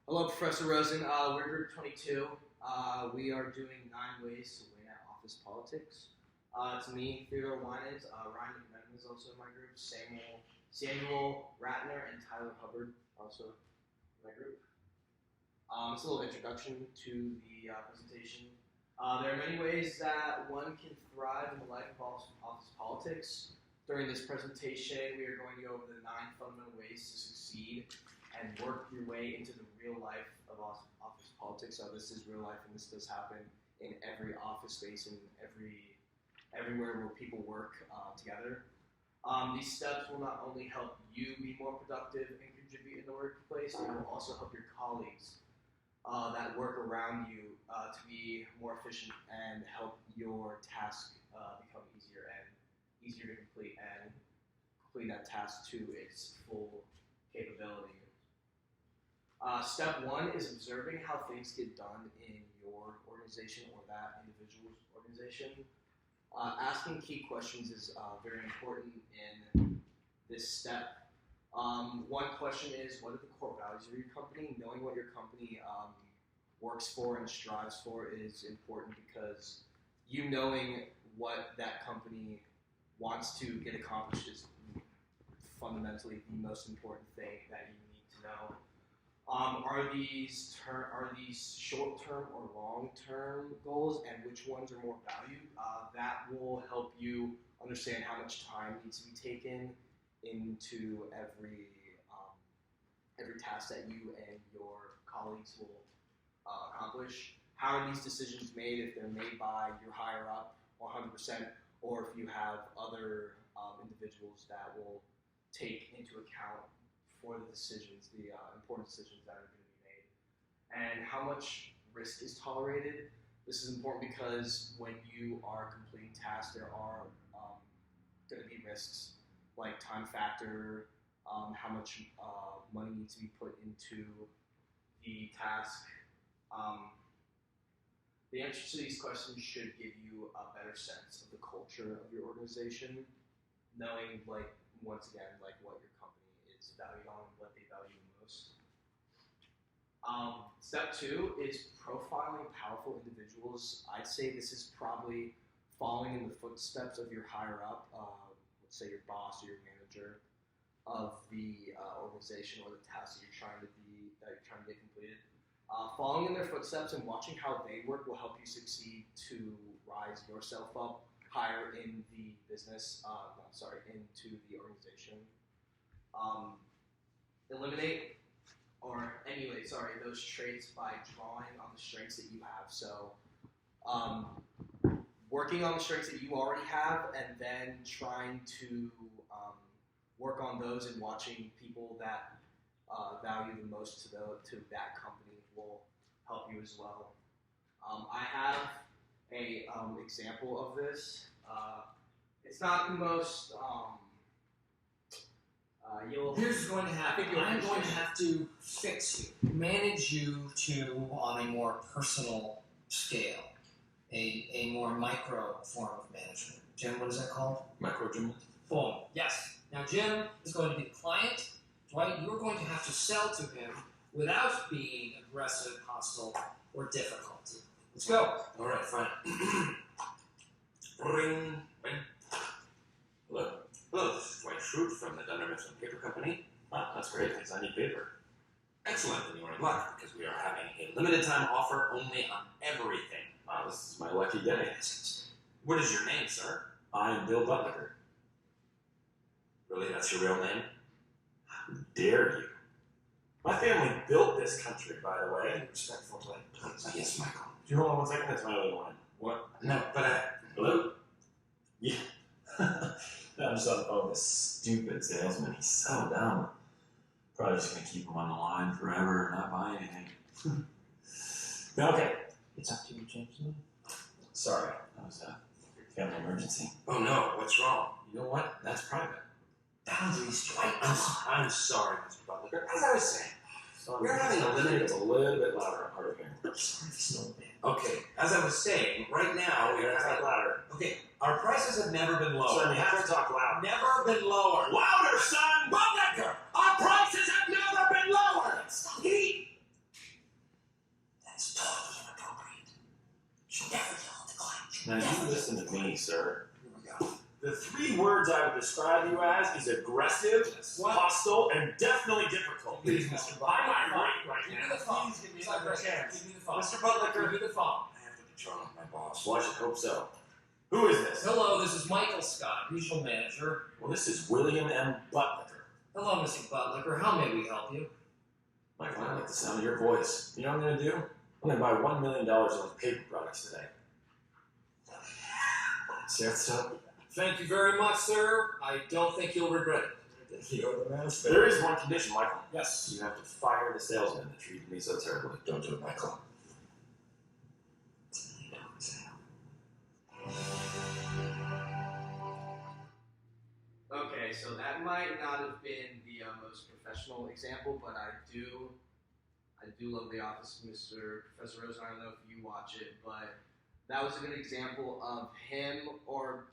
Hello, Professor Rosen. We're Group 22. We are doing 9 ways to win at office politics. It's me, Theodore Winans. Ryan McMenamin is also in my group. Samuel Ratner and Tyler Hubbard also in my group. It's a little introduction to the presentation. There are many ways that one can thrive in the life of office politics. During this presentation, we are going to go over the 9 fundamental ways to succeed and work your way into the real life of office politics. So this is real life, and this does happen in every office space and everywhere where people work together. These steps will not only help you be more productive and contribute in the workplace, but will also help your colleagues that work around you to be more efficient and help your task become easier to complete and complete that task to its full capability. Step 1 is observing how things get done in your organization or that individual's organization. Asking key questions is very important in this step. One question is, what are the core values of your company? Knowing what your company works for and strives for is important, because you knowing what that company wants to get accomplished is fundamentally the most important thing that you need to know. Are these short-term or long-term goals, and which ones are more valued? That will help you understand how much time needs to be taken into every task that you and your colleagues will accomplish. How are these decisions made? If they're made by your higher up 100%, or if you have other individuals that will take into account for the decisions, the important decisions that are going to be made. And how much risk is tolerated. This is important because when you are completing tasks, there are going to be risks like time factor, how much money needs to be put into the task. The answers to these questions should give you a better sense of the culture of your organization, knowing, like, once again, like what your company is valued on, what they value most. Step 2 is profiling powerful individuals. I'd say this is probably following in the footsteps of your higher up, let's say your boss or your manager of the organization or the task that you're trying to get completed. Following in their footsteps and watching how they work will help you succeed to rise yourself up higher in the business, into the organization. Eliminate or emulate, those traits by drawing on the strengths that you have. So working on the strengths that you already have, and then trying to work on those and watching people that value the most to that company will help you as well. I have a example of this. It's not the most Here's what's going to happen. I'm going to have to fix you, manage you to on a more personal scale, a more micro form of management. Jim, what is that called? Micro-management. Boom. Yes. Now Jim is going to be the client. Dwight, you're going to have to sell to him without being aggressive, hostile, or difficult. Let's go. All right, fine. Ring. Hello. Hello, this is Dwight Schrute from the Dunder Mifflin Paper Company. Ah, that's great, because I need paper. Excellent, then you are in luck, because we are having a limited time offer only on everything. Wow, this is my lucky day. What is your name, sir? I am Bill Butler. Really, that's your real name? How dare you? My family built this country, by the way. Respectful, Dwight, please. Yes, Michael. Do you hold on 1 second? That's my other line. What? No, but hello? Yeah. I'm just on the phone with this stupid salesman. He's so dumb. Probably just gonna keep him on the line forever and not buy anything. Okay. It's up to you, James. Sorry. That was a family emergency. Oh no, what's wrong? You know what? That's private. Boundaries, Dwight. I'm sorry, Mr. Butler. As I was saying, we're having a limited, a little bit louder, hard of hearing. Sorry, Okay, as I was saying, right now we are having louder. Okay, our prices have never been lower. Sir, you have to talk loud. Never been lower. Louder, son! Butler, our prices have never been lower. Now you listen to me, sir. The 3 words I would describe you as is aggressive, hostile, and definitely difficult. Please, Mr. I'm Butler. irate right Give me now. the phone. Please give me another chance. Give me the phone. Mr. Butler, Give me the phone. I have to control my boss. Well, I should hope so. who is this? Hello, this is Michael Scott, regional manager. Well, this is William M. Butler. Hello, Mr. Butler. How may we help you? Michael, I like the sound of your voice. You know what I'm going to do? I'm going to buy $1 million worth of paper products today. See that stuff? Thank you very much, sir. I don't think you'll regret it. You're the master. There is one condition, Michael. Yes. You have to fire the salesman that treated me so terribly. Don't do it, Michael. Okay, so that might not have been the most professional example, but I do love The Office, Mr. Professor Rosen. I don't know if you watch it, but that was a good example of him, or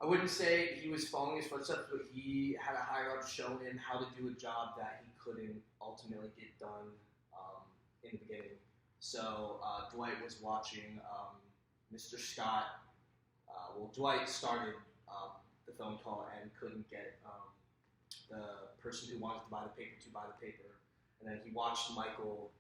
I wouldn't say he was following his footsteps, but he had a higher up show him how to do a job that he couldn't ultimately get done in the beginning. So Dwight was watching Mr. Scott. Dwight started the phone call and couldn't get the person who wanted to buy the paper to buy the paper. And then he watched Michael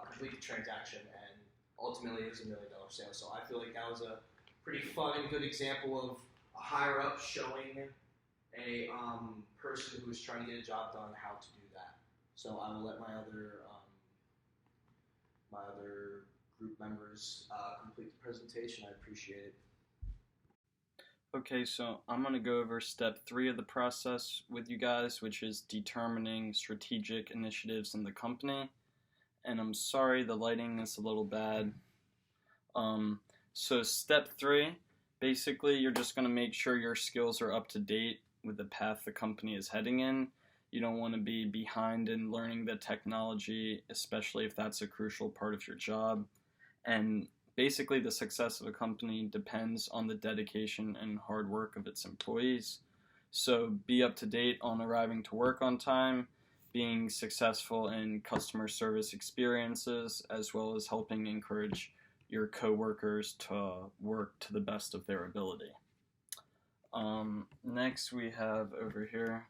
complete the transaction, and ultimately it was $1 million sale. So I feel like that was a pretty fun and good example of a higher up showing a person who is trying to get a job done how to do that. So I will let my other group members complete the presentation. I appreciate it. Okay, so I'm going to go over step 3 of the process with you guys, which is determining strategic initiatives in the company. And I'm sorry the lighting is a little bad. So step 3, basically you're just going to make sure your skills are up to date with the path the company is heading in. You don't want to be behind in learning the technology, especially if that's a crucial part of your job. And basically, the success of a company depends on the dedication and hard work of its employees. So be up to date on arriving to work on time, being successful in customer service experiences, as well as helping encourage your coworkers to work to the best of their ability. Next, we have over here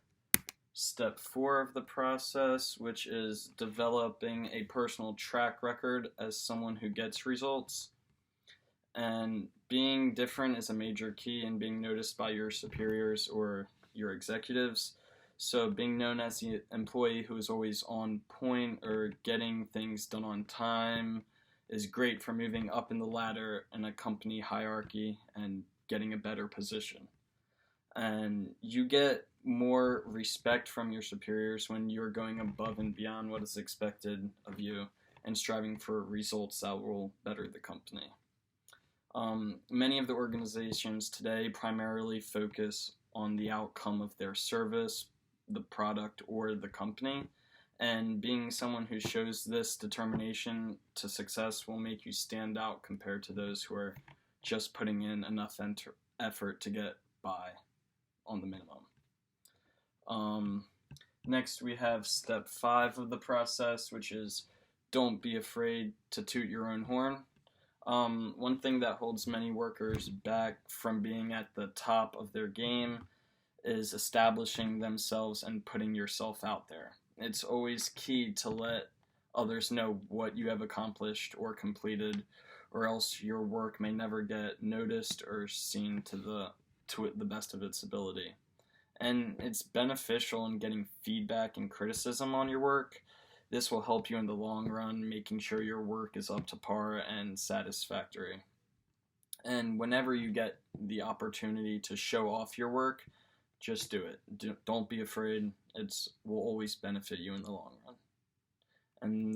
step 4 of the process, which is developing a personal track record as someone who gets results. And being different is a major key in being noticed by your superiors or your executives. So being known as the employee who is always on point or getting things done on time is great for moving up in the ladder in a company hierarchy and getting a better position. And you get more respect from your superiors when you're going above and beyond what is expected of you and striving for results that will better the company. Many of the organizations today primarily focus on the outcome of their service, the product, or the company, and being someone who shows this determination to success will make you stand out compared to those who are just putting in enough effort to get by on the minimum. Next, we have step 5 of the process, which is don't be afraid to toot your own horn. One thing that holds many workers back from being at the top of their game is establishing themselves and putting yourself out there. It's always key to let others know what you have accomplished or completed, or else your work may never get noticed or seen to the best of its ability. And it's beneficial in getting feedback and criticism on your work. This will help you in the long run, making sure your work is up to par and satisfactory. And whenever you get the opportunity to show off your work, just do it. Don't be afraid. It will always benefit you in the long run. And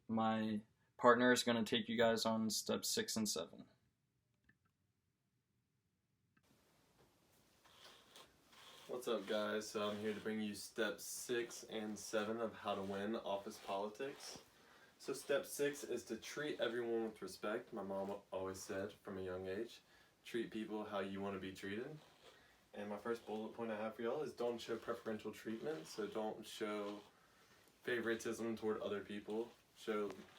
my partner is going to take you guys on steps 6 and 7. What's up, guys? So I'm here to bring you steps 6 and 7 of how to win office politics. So step 6 is to treat everyone with respect. My mom always said from a young age, treat people how you want to be treated. And my first bullet point I have for y'all is don't show preferential treatment. So don't show favoritism toward other people.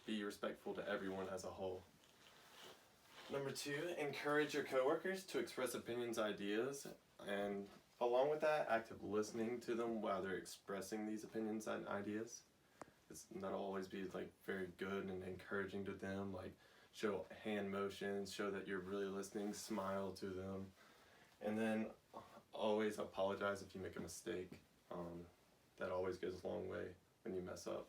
Be respectful to everyone as a whole. Number 2, encourage your coworkers to express opinions, ideas, and along with that, active listening to them while they're expressing these opinions and ideas. That'll always be like very good and encouraging to them. Like show hand motions, show that you're really listening, smile to them, and then always apologize if you make a mistake. That always goes a long way when you mess up.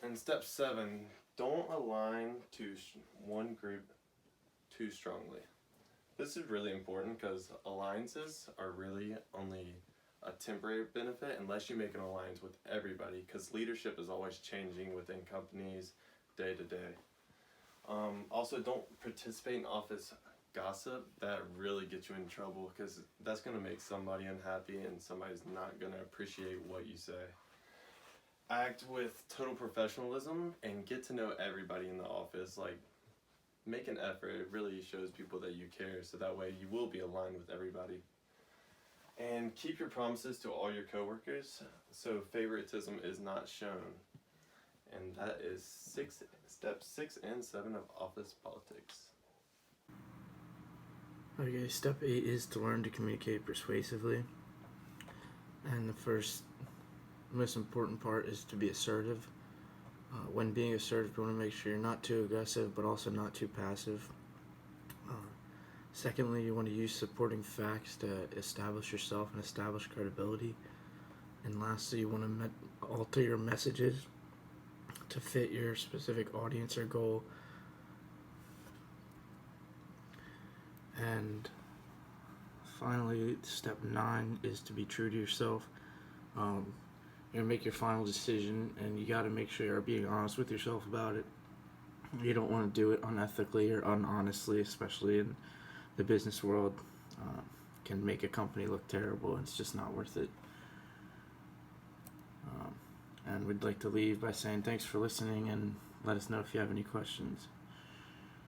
And step 7, don't align to one group too strongly. This is really important because alliances are really only a temporary benefit unless you make an alliance with everybody, because leadership is always changing within companies day to day. Also, don't participate in office gossip. That really gets you in trouble because that's going to make somebody unhappy and somebody's not going to appreciate what you say. Act with total professionalism and get to know everybody in the office. Like, make an effort. It really shows people that you care, so that way you will be aligned with everybody. And keep your promises to all your coworkers, so favoritism is not shown. And that is steps 6 and 7 of office politics. Okay, step 8 is to learn to communicate persuasively. And the first, most important part is to be assertive. When being assertive, you want to make sure you're not too aggressive, but also not too passive. Secondly, you want to use supporting facts to establish yourself and establish credibility. And lastly, you want to alter your messages to fit your specific audience or goal. And finally, step 9 is to be true to yourself. You're going to make your final decision, and you got to make sure you're being honest with yourself about it. You don't want to do it unethically or unhonestly, especially in the business world. Can make a company look terrible, and it's just not worth it. And we'd like to leave by saying thanks for listening, and let us know if you have any questions.